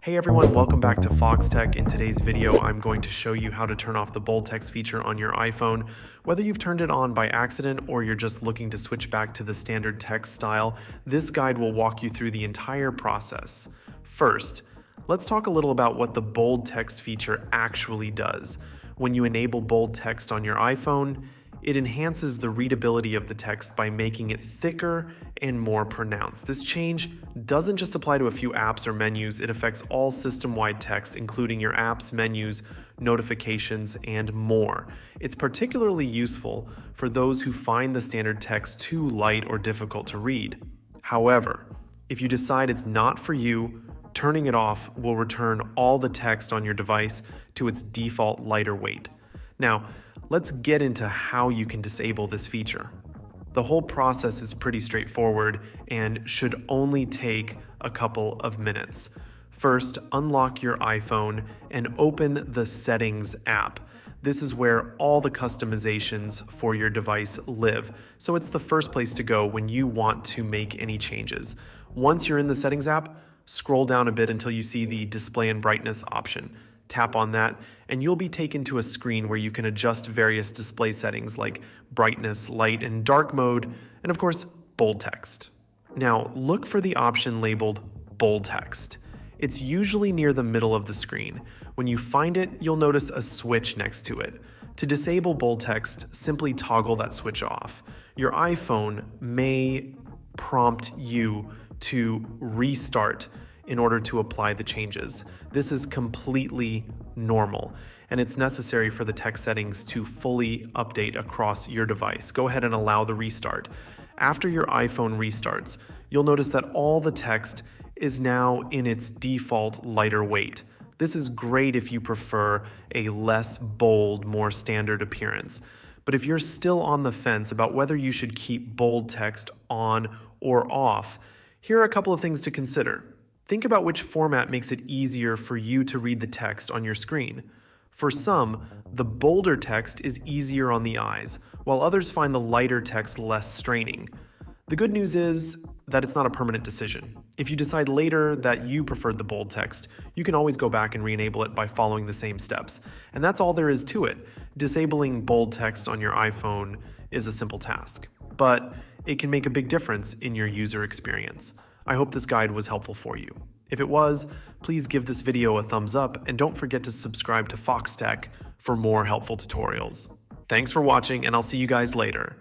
Hey everyone, welcome back to Foxtecc. In today's video, I'm going to show you how to turn off the bold text feature on your iPhone. Whether you've turned it on by accident or you're just looking to switch back to the standard text style, this guide will walk you through the entire process. First, let's talk a little about what the bold text feature actually does. When you enable bold text on your iPhone, it enhances the readability of the text by making it thicker and more pronounced. This change doesn't just apply to a few apps or menus, it affects all system-wide text, including your apps, menus, notifications, and more. It's particularly useful for those who find the standard text too light or difficult to read. However, if you decide it's not for you, turning it off will return all the text on your device to its default lighter weight. Now, let's get into how you can disable this feature. The whole process is pretty straightforward and should only take a couple of minutes. First, unlock your iPhone and open the Settings app. This is where all the customizations for your device live, so it's the first place to go when you want to make any changes. Once you're in the Settings app, scroll down a bit until you see the Display and Brightness option. Tap on that, and you'll be taken to a screen where you can adjust various display settings like brightness, light, and dark mode, and of course, bold text. Now, look for the option labeled bold text. It's usually near the middle of the screen. When you find it, you'll notice a switch next to it. To disable bold text, simply toggle that switch off. Your iPhone may prompt you to restart in order to apply the changes. This is completely normal, and it's necessary for the text settings to fully update across your device. Go ahead and allow the restart. After your iPhone restarts, you'll notice that all the text is now in its default lighter weight. This is great if you prefer a less bold, more standard appearance. But if you're still on the fence about whether you should keep bold text on or off, here are a couple of things to consider. Think about which format makes it easier for you to read the text on your screen. For some, the bolder text is easier on the eyes, while others find the lighter text less straining. The good news is that it's not a permanent decision. If you decide later that you preferred the bold text, you can always go back and re-enable it by following the same steps. And that's all there is to it. Disabling bold text on your iPhone is a simple task, but it can make a big difference in your user experience. I hope this guide was helpful for you. If it was, please give this video a thumbs up and don't forget to subscribe to Foxtecc for more helpful tutorials. Thanks for watching, and I'll see you guys later.